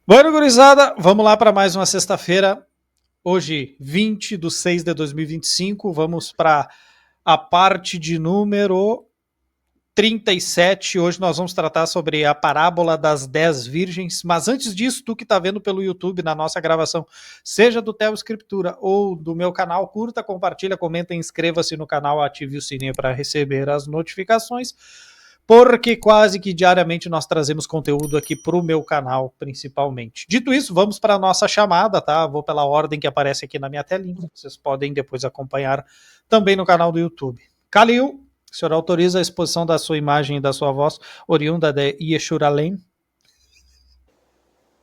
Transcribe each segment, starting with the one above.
Bueno, gurizada, vamos lá para mais uma sexta-feira. Hoje, 20 de 6 de 2025. Vamos para a parte de número 37. Hoje nós vamos tratar sobre a parábola das 10 virgens. Mas antes disso, tu que está vendo pelo YouTube na nossa gravação, seja do Teo Escritura ou do meu canal, curta, compartilha, comenta, inscreva-se no canal, ative o sininho para receber as notificações, porque quase que diariamente nós trazemos conteúdo aqui para o meu canal, principalmente. Dito isso, vamos para a nossa chamada, tá? Vou pela ordem que aparece aqui na minha telinha. Vocês podem depois acompanhar também no canal do YouTube. Kalil, o senhor autoriza a exposição da sua imagem e da sua voz, oriunda de Yeshuralem?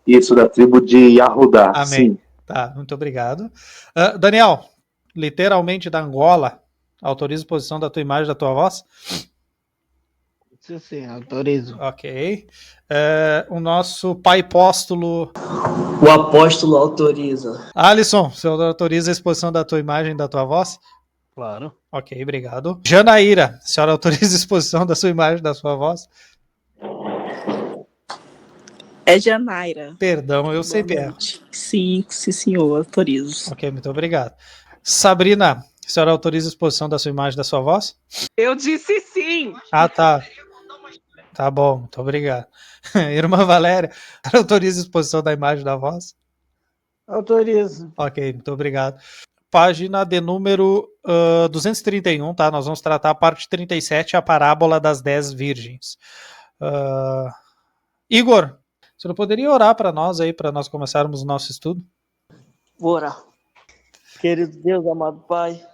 Isso, da tribo de Yahudá, Amém. sim. Tá, muito obrigado. Daniel, literalmente da Angola, autoriza a exposição da tua imagem e da tua voz? Sim, autorizo. Ok. O nosso pai apóstolo... O apóstolo autoriza. Alisson, o senhor autoriza a exposição da tua imagem e da tua voz? Claro. Ok, obrigado. Janaíra, a senhora autoriza a exposição da sua imagem e da sua voz? É Janaira. Perdão, eu sempre erro. Sim, senhor, autorizo. Ok, muito obrigado. Sabrina, a senhora autoriza a exposição da sua imagem e da sua voz? Eu disse sim. Ah, tá. Tá bom, muito obrigado. Irmã Valéria, autoriza a exposição da imagem e da voz? Autorizo. Ok, muito obrigado. Página de número 231, tá? Nós vamos tratar a parte 37, a parábola das 10 virgens. Igor, você não poderia orar para nós aí, para nós começarmos o nosso estudo? Vou orar. Querido Deus, amado Pai,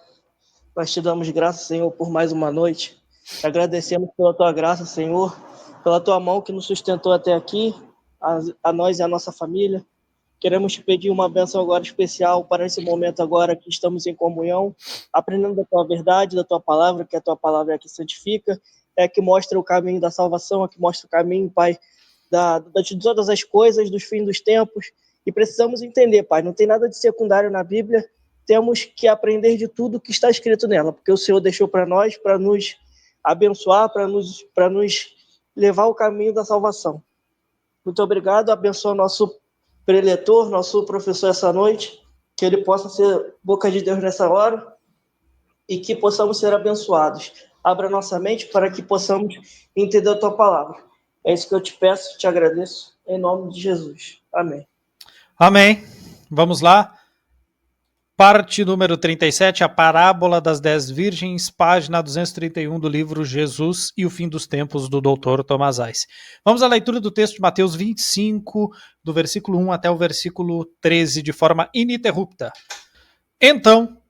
nós te damos graças, Senhor, por mais uma noite. Te agradecemos pela tua graça, Senhor, pela tua mão que nos sustentou até aqui, a nós e a nossa família. Queremos te pedir uma bênção agora especial para esse momento agora que estamos em comunhão, aprendendo da tua verdade, da tua palavra, que a tua palavra é a que santifica, é a que mostra o caminho da salvação, a que mostra o caminho, Pai, de todas as coisas, dos fins dos tempos. E precisamos entender, Pai, não tem nada de secundário na Bíblia, temos que aprender de tudo que está escrito nela, porque o Senhor deixou para nós, para nos abençoar, para nos levar ao caminho da salvação. Muito obrigado, abençoa nosso preletor, nosso professor essa noite, que ele possa ser boca de Deus nessa hora e que possamos ser abençoados. Abra nossa mente para que possamos entender a tua palavra. É isso que eu te peço, te agradeço, em nome de Jesus. Amém. Amém. Vamos lá. Parte número 37, a parábola das 10 virgens, página 231 do livro Jesus e o Fim dos Tempos, do Dr. Thomas Ice. Vamos à leitura do texto de Mateus 25, do versículo 1 até o versículo 13, de forma ininterrupta. Então,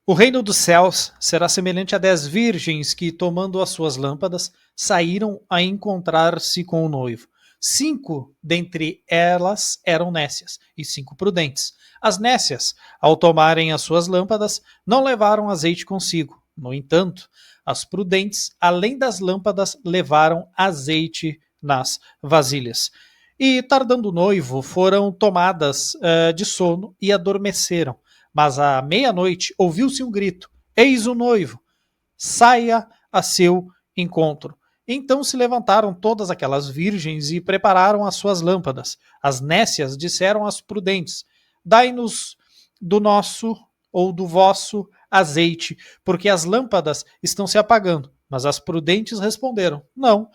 o reino dos céus será semelhante a 10 virgens que, tomando as suas lâmpadas, saíram a encontrar-se com o noivo. 5 dentre elas eram nécias e 5 prudentes. As nécias, ao tomarem as suas lâmpadas, não levaram azeite consigo. No entanto, as prudentes, além das lâmpadas, levaram azeite nas vasilhas. E, tardando o noivo, foram tomadas de sono e adormeceram. Mas à meia-noite ouviu-se um grito: eis o noivo, saia a seu encontro. Então se levantaram todas aquelas virgens e prepararam as suas lâmpadas. As nécias disseram às prudentes: dai-nos do nosso ou do vosso azeite, porque as lâmpadas estão se apagando. Mas as prudentes responderam: não,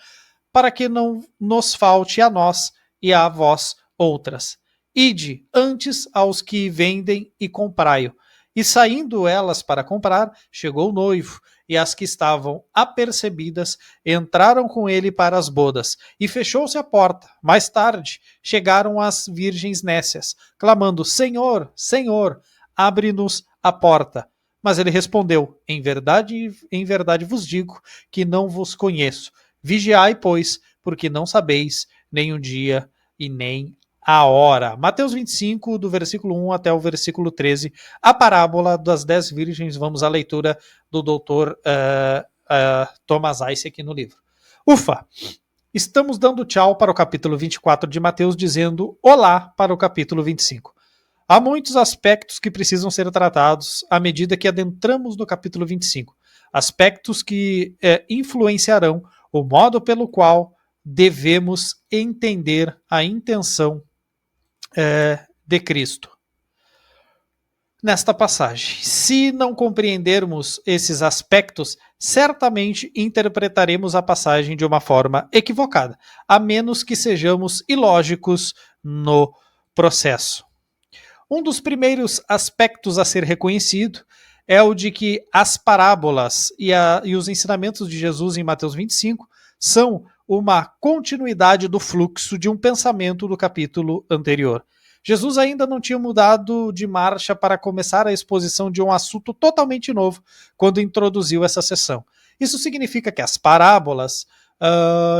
para que não nos falte a nós e a vós outras. Ide antes aos que vendem e comprai-o. E saindo elas para comprar, chegou o noivo, e as que estavam apercebidas entraram com ele para as bodas, e fechou-se a porta. Mais tarde chegaram as virgens nécias, clamando: Senhor, Senhor, abre-nos a porta. Mas ele respondeu: em verdade vos digo que não vos conheço. Vigiai, pois, porque não sabeis nem o dia e nem a hora. Mateus 25, do versículo 1 até o versículo 13, a parábola das 10 virgens. Vamos à leitura do doutor Thomas Ice aqui no livro. Ufa! Estamos dando tchau para o capítulo 24 de Mateus, dizendo olá para o capítulo 25. Há muitos aspectos que precisam ser tratados à medida que adentramos no capítulo 25. Aspectos que influenciarão o modo pelo qual devemos entender a intenção de Cristo nesta passagem. Se não compreendermos esses aspectos, certamente interpretaremos a passagem de uma forma equivocada, a menos que sejamos ilógicos no processo. Um dos primeiros aspectos a ser reconhecido é o de que as parábolas e os ensinamentos de Jesus em Mateus 25 são uma continuidade do fluxo de um pensamento do capítulo anterior. Jesus ainda não tinha mudado de marcha para começar a exposição de um assunto totalmente novo quando introduziu essa sessão. Isso significa que as parábolas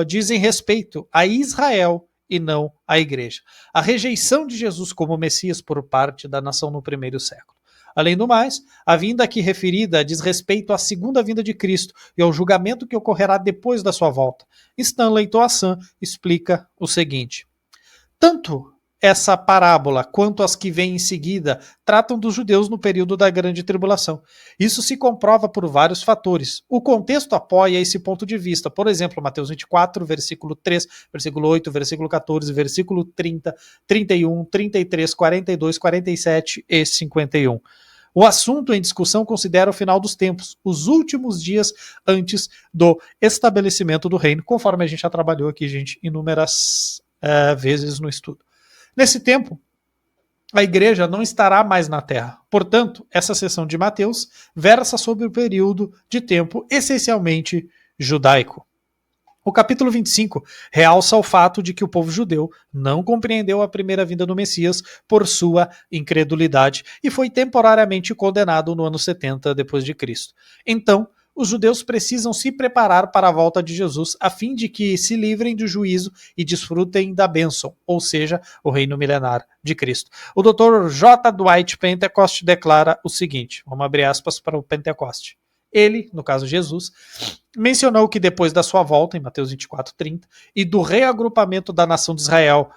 dizem respeito a Israel e não à igreja. A rejeição de Jesus como Messias por parte da nação no primeiro século. Além do mais, a vinda aqui referida diz respeito à segunda vinda de Cristo e ao julgamento que ocorrerá depois da sua volta. Stanley Toassan explica o seguinte: tanto essa parábola quanto as que vêm em seguida tratam dos judeus no período da grande tribulação. Isso se comprova por vários fatores. O contexto apoia esse ponto de vista. Por exemplo, Mateus 24, versículo 3, versículo 8, versículo 14, versículo 30, 31, 33, 42, 47 e 51. O assunto em discussão considera o final dos tempos, os últimos dias antes do estabelecimento do reino, conforme a gente já trabalhou aqui, gente, inúmeras vezes no estudo. Nesse tempo, a igreja não estará mais na terra. Portanto, essa seção de Mateus versa sobre o período de tempo essencialmente judaico. O capítulo 25 realça o fato de que o povo judeu não compreendeu a primeira vinda do Messias por sua incredulidade e foi temporariamente condenado no ano 70 depois de Cristo. Então, os judeus precisam se preparar para a volta de Jesus a fim de que se livrem do juízo e desfrutem da bênção, ou seja, o reino milenar de Cristo. O Dr. J. Dwight Pentecost declara o seguinte, vamos abrir aspas para o Pentecost. Ele, no caso Jesus, mencionou que depois da sua volta, em Mateus 24:30, e do reagrupamento da nação de Israel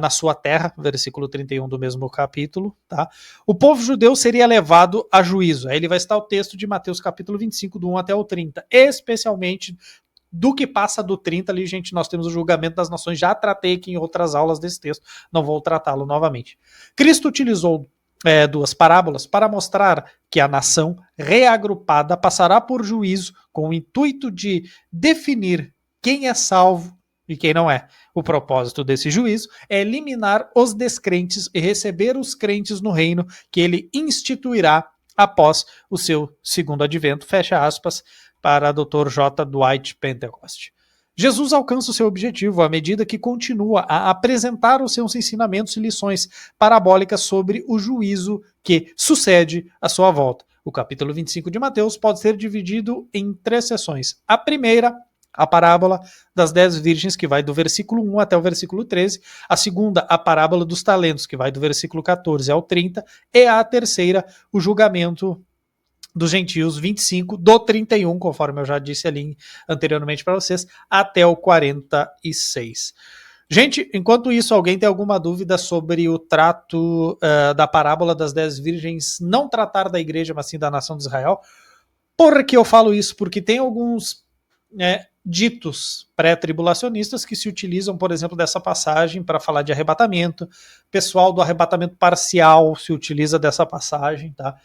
na sua terra, versículo 31 do mesmo capítulo, tá? O povo judeu seria levado a juízo. Aí ele vai citar o texto de Mateus capítulo 25, do 1 até o 30, especialmente do que passa do 30 ali, gente, nós temos o julgamento das nações, já tratei aqui em outras aulas desse texto, não vou tratá-lo novamente. Cristo utilizou duas parábolas para mostrar que a nação reagrupada passará por juízo com o intuito de definir quem é salvo e quem não é. O propósito desse juízo é eliminar os descrentes e receber os crentes no reino que ele instituirá após o seu segundo advento, fecha aspas, para Dr. J. Dwight Pentecost. Jesus alcança o seu objetivo à medida que continua a apresentar os seus ensinamentos e lições parabólicas sobre o juízo que sucede à sua volta. O capítulo 25 de Mateus pode ser dividido em 3 seções. A primeira, a parábola das 10 virgens, que vai do versículo 1 até o versículo 13. A segunda, a parábola dos talentos, que vai do versículo 14 ao 30. E a terceira, o julgamento dos gentios, 25 do 31, conforme eu já disse ali anteriormente para vocês, até o 46. Gente, enquanto isso, alguém tem alguma dúvida sobre o trato da parábola das 10 virgens, não tratar da igreja, mas sim da nação de Israel? Por que eu falo isso? Porque tem alguns ditos pré-tribulacionistas que se utilizam, por exemplo, dessa passagem para falar de arrebatamento. Pessoal do arrebatamento parcial se utiliza dessa passagem, tá?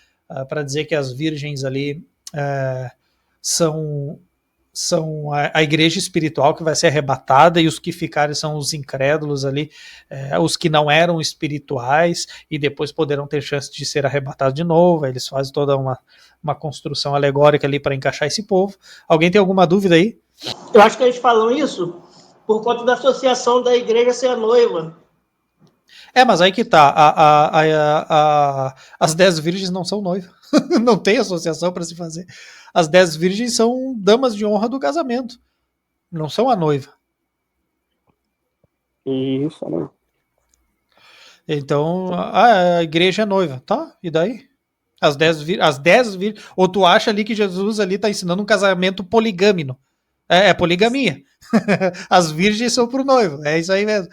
Para dizer que as virgens ali são a igreja espiritual que vai ser arrebatada e os que ficarem são os incrédulos ali, os que não eram espirituais e depois poderão ter chance de ser arrebatados de novo. Aí eles fazem toda uma construção alegórica ali para encaixar esse povo. Alguém tem alguma dúvida aí? Eu acho que eles falam isso por conta da associação da igreja ser a noiva. Mas aí que tá, as 10 virgens não são noivas, não tem associação para se fazer. As 10 virgens são damas de honra do casamento, não são a noiva. Isso, né? Então, a igreja é noiva, tá? E daí? As 10 virgens, ou tu acha ali que Jesus ali tá ensinando um casamento poligâmico? É poligamia. As virgens são pro noivo, é isso aí mesmo.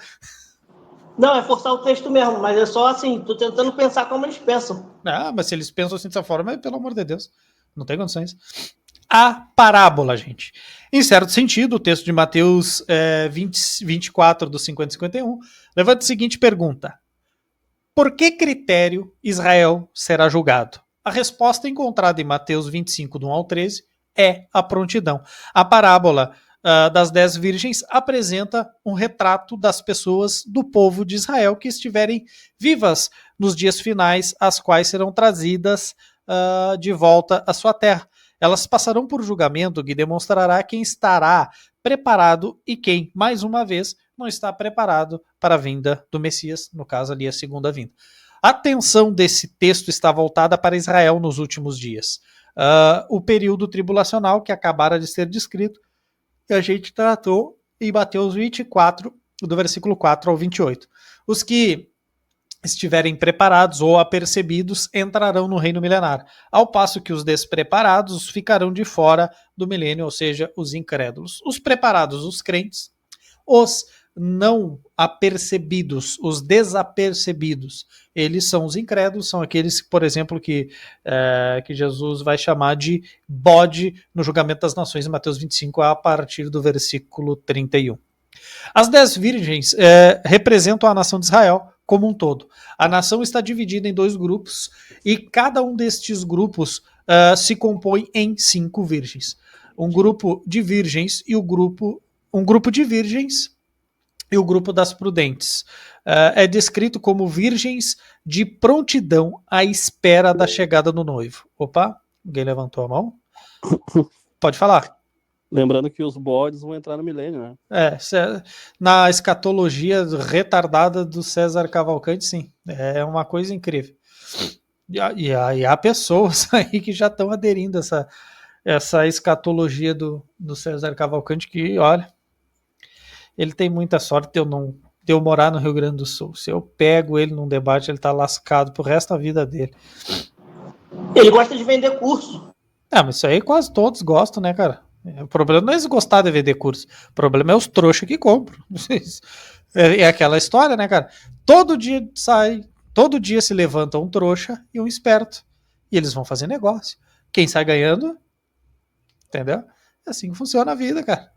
Não, é forçar o texto mesmo, mas é só assim, tô tentando pensar como eles pensam. Mas se eles pensam assim dessa forma, pelo amor de Deus, não tem condições. A parábola, gente. Em certo sentido, o texto de Mateus 24, do 50 e 51, levanta a seguinte pergunta. Por que critério Israel será julgado? A resposta encontrada em Mateus 25, do 1 ao 13, é a prontidão. A parábola das 10 virgens apresenta um retrato das pessoas do povo de Israel que estiverem vivas nos dias finais, as quais serão trazidas de volta à sua terra. Elas passarão por julgamento que demonstrará quem estará preparado e quem, mais uma vez, não está preparado para a vinda do Messias, no caso ali a segunda vinda. A atenção desse texto está voltada para Israel nos últimos dias. O período tribulacional que acabara de ser descrito, que a gente tratou em Mateus 24, do versículo 4 ao 28. Os que estiverem preparados ou apercebidos entrarão no reino milenar, ao passo que os despreparados ficarão de fora do milênio, ou seja, os incrédulos. Os preparados, os crentes, os não apercebidos, os desapercebidos, eles são os incrédulos, são aqueles, por exemplo, que Jesus vai chamar de bode no julgamento das nações, em Mateus 25, a partir do versículo 31. As 10 virgens representam a nação de Israel como um todo. A nação está dividida em 2 grupos e cada um destes grupos se compõe em 5 virgens. Um grupo de virgens e um grupo de virgens e o grupo das prudentes. É descrito como virgens de prontidão à espera da chegada do noivo. Opa, alguém levantou a mão? Pode falar. Lembrando que os bodes vão entrar no milênio, né? Na escatologia retardada do César Cavalcanti, sim. É uma coisa incrível. E há pessoas aí que já estão aderindo a essa escatologia do César Cavalcanti que, olha, ele tem muita sorte de eu morar no Rio Grande do Sul. Se eu pego ele num debate, ele tá lascado pro resto da vida dele. Ele gosta de vender curso. Mas isso aí quase todos gostam, né, cara? O problema não é eles gostar de vender curso. O problema é os trouxas que compram. É aquela história, né, cara? Todo dia se levanta um trouxa e um esperto. E eles vão fazer negócio. Quem sai ganhando, entendeu? É assim que funciona a vida, cara.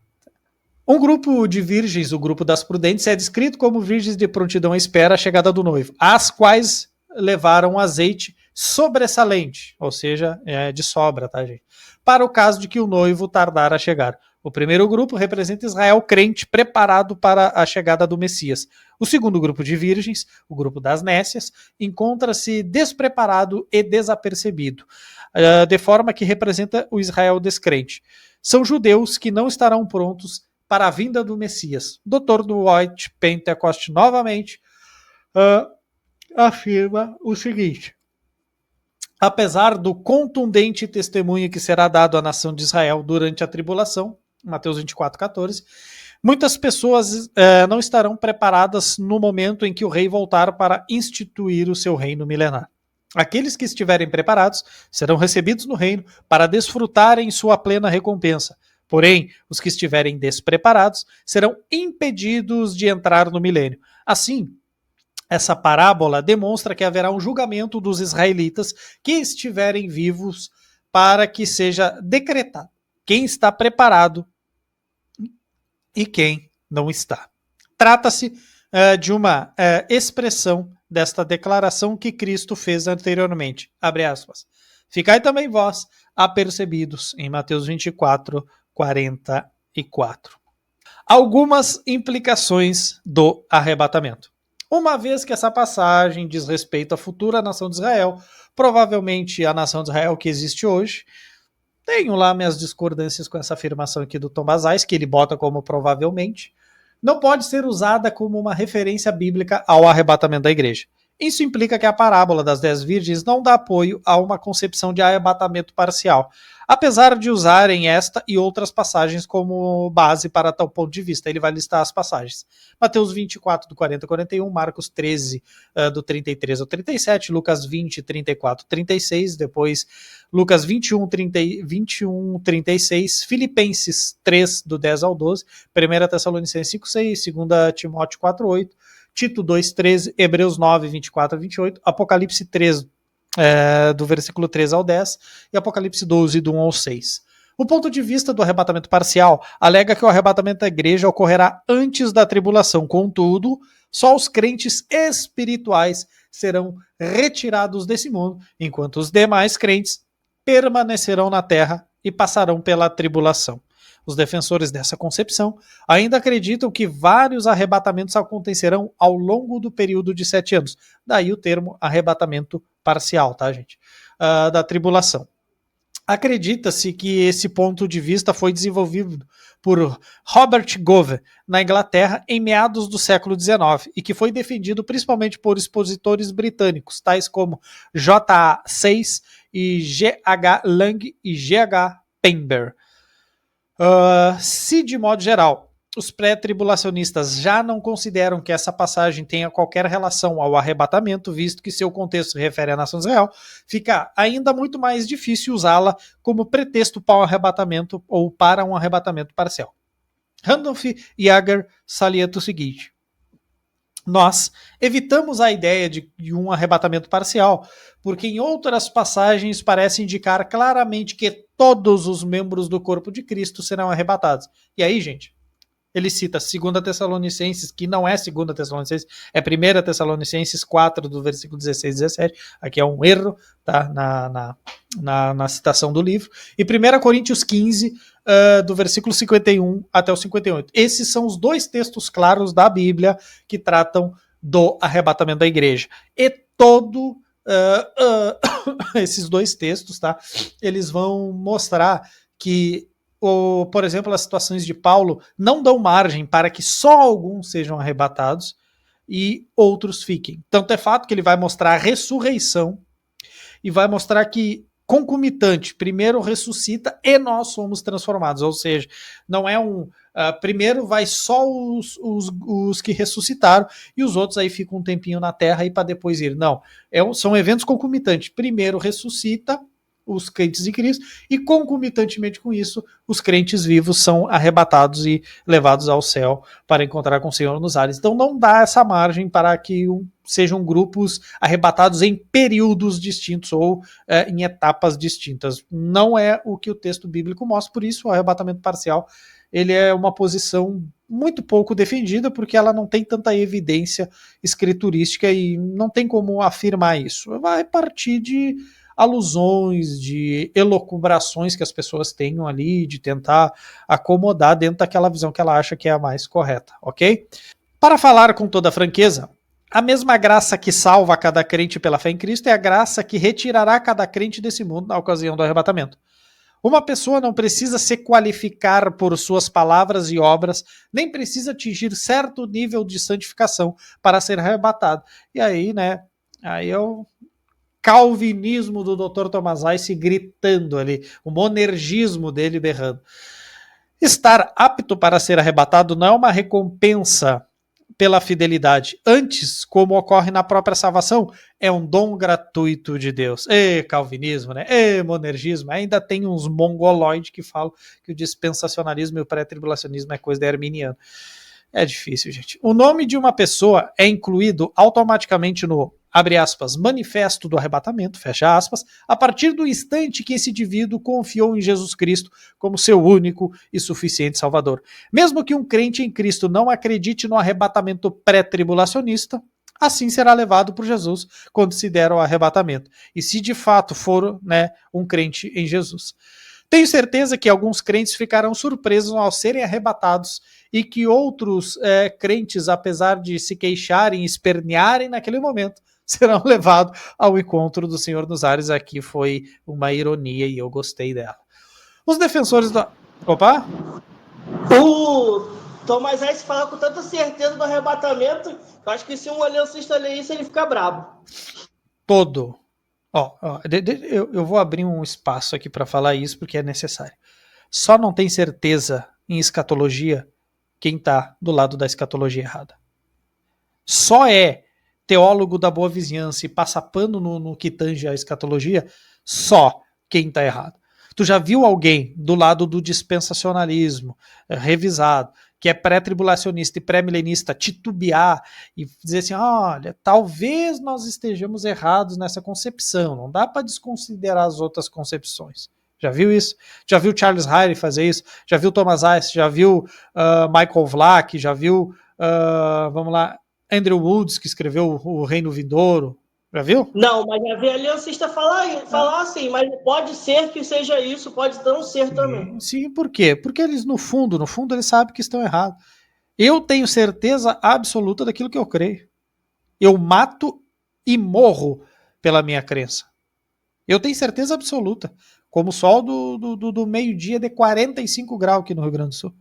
Um grupo de virgens, o grupo das prudentes, é descrito como virgens de prontidão à espera a chegada do noivo, as quais levaram azeite sobressalente, ou seja, de sobra, tá, gente? Para o caso de que o noivo tardar a chegar. O primeiro grupo representa Israel crente preparado para a chegada do Messias. O segundo grupo de virgens, o grupo das nécias, encontra-se despreparado e desapercebido, de forma que representa o Israel descrente. São judeus que não estarão prontos para a vinda do Messias. Dr. Dwight Pentecost novamente afirma o seguinte: apesar do contundente testemunho que será dado à nação de Israel durante a tribulação, Mateus 24:14, muitas pessoas não estarão preparadas no momento em que o rei voltar para instituir o seu reino milenar. Aqueles que estiverem preparados serão recebidos no reino para desfrutarem sua plena recompensa. Porém, os que estiverem despreparados serão impedidos de entrar no milênio. Assim, essa parábola demonstra que haverá um julgamento dos israelitas que estiverem vivos para que seja decretado quem está preparado e quem não está. Trata-se de uma expressão desta declaração que Cristo fez anteriormente. Abre aspas. Ficai também vós apercebidos, em Mateus 24:44. Algumas implicações do arrebatamento. Uma vez que essa passagem diz respeito à futura nação de Israel, provavelmente a nação de Israel que existe hoje, tenho lá minhas discordâncias com essa afirmação aqui do Tom Bazais, que ele bota como provavelmente, não pode ser usada como uma referência bíblica ao arrebatamento da igreja. Isso implica que a parábola das 10 virgens não dá apoio a uma concepção de arrebatamento parcial, apesar de usarem esta e outras passagens como base para tal ponto de vista. Ele vai listar as passagens. Mateus 24, do 40 ao 41, Marcos 13, do 33 ao 37, Lucas 20, 34, 36, depois Lucas 21, 36, Filipenses 3, do 10 ao 12, 1 Tessalonicenses 5, 6, 2 Timóteo 4, 8, Tito 2, 13, Hebreus 9, 24 a 28, Apocalipse 3, do versículo 3 ao 10, e Apocalipse 12, do 1 ao 6. O ponto de vista do arrebatamento parcial alega que o arrebatamento da igreja ocorrerá antes da tribulação, contudo, Só os crentes espirituais serão retirados desse mundo, enquanto os demais crentes permanecerão na terra e passarão pela tribulação. Os defensores dessa concepção ainda acreditam que vários arrebatamentos acontecerão ao longo do período de 7 anos. Daí o termo arrebatamento parcial, tá, gente? Da tribulação. Acredita-se que esse ponto de vista foi desenvolvido por Robert Gover, na Inglaterra, em meados do século XIX, e que foi defendido principalmente por expositores britânicos, tais como J.A. Sayce e G.H. Lang e G.H. Pember. Se, de modo geral, os pré-tribulacionistas já não consideram que essa passagem tenha qualquer relação ao arrebatamento, visto que seu contexto se refere à nação de Israel, fica ainda muito mais difícil usá-la como pretexto para um arrebatamento ou para um arrebatamento parcial. Randolph Yager salienta o seguinte: nós evitamos a ideia de um arrebatamento parcial, porque em outras passagens parece indicar claramente que todos os membros do corpo de Cristo serão arrebatados. E aí, gente, ele cita 2 Tessalonicenses, que não é 2 Tessalonicenses, é 1 Tessalonicenses 4, do versículo 16 e 17. Aqui é um erro, tá? Na citação do livro. E 1 Coríntios 15, do versículo 51 até o 58. Esses são os dois textos claros da Bíblia que tratam do arrebatamento da igreja. E todo esses dois textos, tá? Eles vão mostrar que, por exemplo, as situações de Paulo não dão margem para que só alguns sejam arrebatados e outros fiquem. Tanto é fato que ele vai mostrar a ressurreição e vai mostrar que concomitante, primeiro ressuscita e nós somos transformados, ou seja, não é primeiro vai só os que ressuscitaram e os outros aí ficam um tempinho na terra e para depois ir. Não, são eventos concomitantes. Primeiro ressuscita os crentes de Cristo e concomitantemente com isso os crentes vivos são arrebatados e levados ao céu para encontrar com o Senhor nos ares. Então não dá essa margem para que sejam grupos arrebatados em períodos distintos ou em etapas distintas. Não é o que o texto bíblico mostra, por isso o arrebatamento parcial ele é uma posição muito pouco defendida, porque ela não tem tanta evidência escriturística e não tem como afirmar isso. Vai partir de alusões, de elucubrações que as pessoas tenham ali, de tentar acomodar dentro daquela visão que ela acha que é a mais correta, ok? Para falar com toda franqueza, a mesma graça que salva cada crente pela fé em Cristo é a graça que retirará cada crente desse mundo na ocasião do arrebatamento. Uma pessoa não precisa se qualificar por suas palavras e obras, nem precisa atingir certo nível de santificação para ser arrebatado. E aí, né, aí eu calvinismo do Dr. Thomas Ice gritando ali, o monergismo dele berrando. Estar apto para ser arrebatado não é uma recompensa pela fidelidade. Antes, como ocorre na própria salvação, é um dom gratuito de Deus. Calvinismo, né? Monergismo. Ainda tem uns mongoloides que falam que o dispensacionalismo e o pré-tribulacionismo é coisa de arminiano. É difícil, gente. O nome de uma pessoa é incluído automaticamente no, abre aspas, manifesto do arrebatamento, fecha aspas, a partir do instante que esse indivíduo confiou em Jesus Cristo como seu único e suficiente Salvador. Mesmo que um crente em Cristo não acredite no arrebatamento pré-tribulacionista, assim será levado por Jesus quando se der o arrebatamento. E se de fato for, né, um crente em Jesus. Tenho certeza que alguns crentes ficarão surpresos ao serem arrebatados e que outros crentes, apesar de se queixarem e espernearem naquele momento, serão levados ao encontro do Senhor nos ares. Aqui foi uma ironia e eu gostei dela. Os defensores da... Opa! O Thomas Ice fala com tanta certeza do arrebatamento, eu acho que se um aliancista ler isso, ele fica bravo. Todo. Eu vou abrir um espaço aqui para falar isso porque é necessário. Só não tem certeza em escatologia quem está do lado da escatologia errada. Só é teólogo da boa vizinhança e passa pano no que tange a escatologia só quem está errado. Tu já viu alguém do lado do dispensacionalismo revisado, que é pré-tribulacionista e pré-milenista, titubear e dizer assim, olha, talvez nós estejamos errados nessa concepção, não dá para desconsiderar as outras concepções. Já viu isso? Já viu Charles Hyde fazer isso? Já viu Thomas Ice? Já viu Michael Vlach? Já viu, vamos lá, Andrew Woods, que escreveu O Reino Vindouro. Já viu? Não, mas já vi aliancista falar assim, mas pode ser que seja isso, pode não ser também. Sim, por quê? Porque eles, no fundo, eles sabem que estão errados. Eu tenho certeza absoluta daquilo que eu creio. Eu mato e morro pela minha crença. Eu tenho certeza absoluta. Como o sol do meio-dia de 45 graus aqui no Rio Grande do Sul.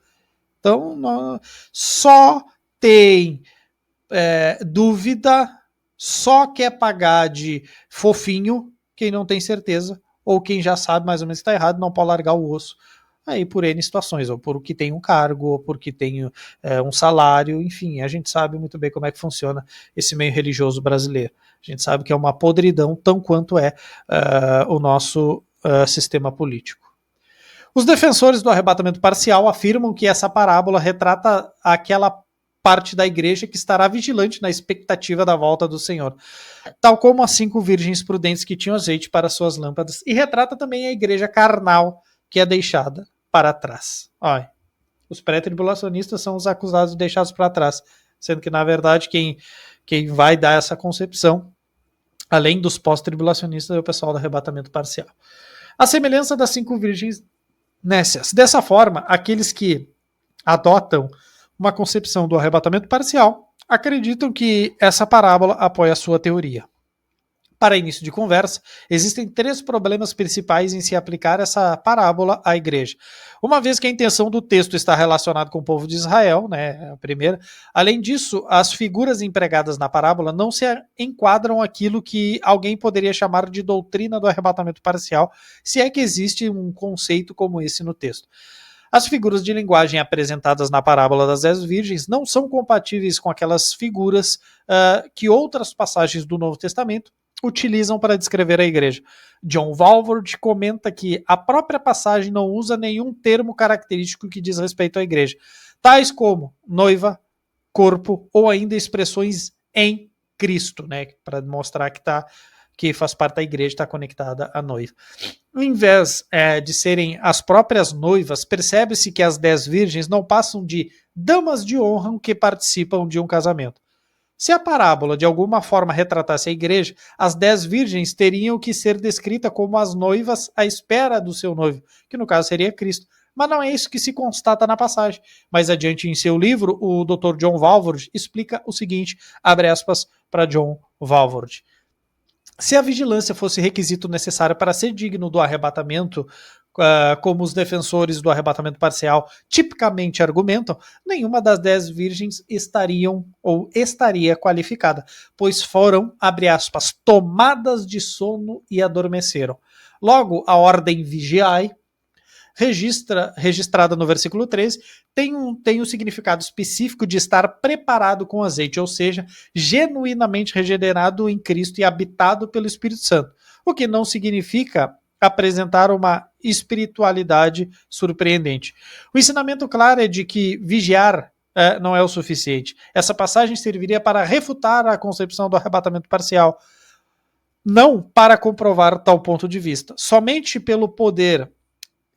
Então, só tem dúvida, só quer pagar de fofinho quem não tem certeza, ou quem já sabe mais ou menos que está errado, não pode largar o osso. Aí por N situações, ou porque tem um cargo, ou porque tem um salário, enfim, a gente sabe muito bem como é que funciona esse meio religioso brasileiro. A gente sabe que é uma podridão, tão quanto é o nosso sistema político. Os defensores do arrebatamento parcial afirmam que essa parábola retrata aquela parte da igreja que estará vigilante na expectativa da volta do Senhor, tal como as 5 virgens prudentes que tinham azeite para suas lâmpadas, e retrata também a igreja carnal que é deixada para trás. Olha, os pré-tribulacionistas são os acusados de deixados para trás, sendo que, na verdade, quem vai dar essa concepção, além dos pós-tribulacionistas, é o pessoal do arrebatamento parcial. A semelhança das 5 virgens nécias. Dessa forma, aqueles que adotam uma concepção do arrebatamento parcial acreditam que essa parábola apoia a sua teoria. Para início de conversa, existem 3 problemas principais em se aplicar essa parábola à igreja. Uma vez que a intenção do texto está relacionada com o povo de Israel, né, a primeira. Além disso, as figuras empregadas na parábola não se enquadram aquilo que alguém poderia chamar de doutrina do arrebatamento parcial, se é que existe um conceito como esse no texto. As figuras de linguagem apresentadas na parábola das 10 virgens não são compatíveis com aquelas figuras que outras passagens do Novo Testamento utilizam para descrever a igreja. John Walvoord comenta que a própria passagem não usa nenhum termo característico que diz respeito à igreja, tais como noiva, corpo ou ainda expressões em Cristo, né, para mostrar que faz parte da igreja, está conectada à noiva. Ao invés de serem as próprias noivas, percebe-se que as 10 virgens não passam de damas de honra que participam de um casamento. Se a parábola de alguma forma retratasse a igreja, as 10 virgens teriam que ser descritas como as noivas à espera do seu noivo, que no caso seria Cristo. Mas não é isso que se constata na passagem. Mais adiante em seu livro, o Dr. John Walvoord explica o seguinte, abre aspas para John Walvoord. Se a vigilância fosse requisito necessário para ser digno do arrebatamento, como os defensores do arrebatamento parcial tipicamente argumentam, nenhuma das 10 virgens estaria qualificada, pois foram, abre aspas, tomadas de sono e adormeceram. Logo, a ordem vigiai, registrada no versículo 13, tem um significado específico de estar preparado com azeite, ou seja, genuinamente regenerado em Cristo e habitado pelo Espírito Santo, o que não significa apresentar uma espiritualidade surpreendente. O ensinamento claro é de que vigiar não é o suficiente. Essa passagem serviria para refutar a concepção do arrebatamento parcial, não para comprovar tal ponto de vista. Somente pelo poder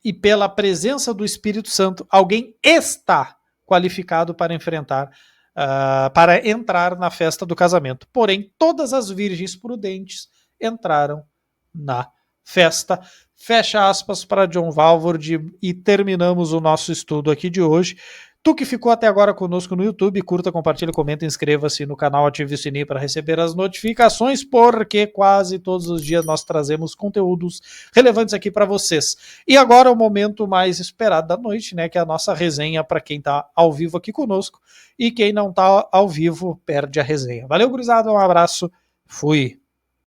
e pela presença do Espírito Santo, alguém está qualificado para entrar na festa do casamento. Porém, todas as virgens prudentes entraram na festa. Fecha aspas para John Walvoord e terminamos o nosso estudo aqui de hoje. Tu que ficou até agora conosco no YouTube, curta, compartilha, comenta, inscreva-se no canal, ative o sininho para receber as notificações, porque quase todos os dias nós trazemos conteúdos relevantes aqui para vocês. E agora o momento mais esperado da noite, né, que é a nossa resenha para quem está ao vivo aqui conosco, e quem não está ao vivo perde a resenha. Valeu, gurizada, um abraço, fui!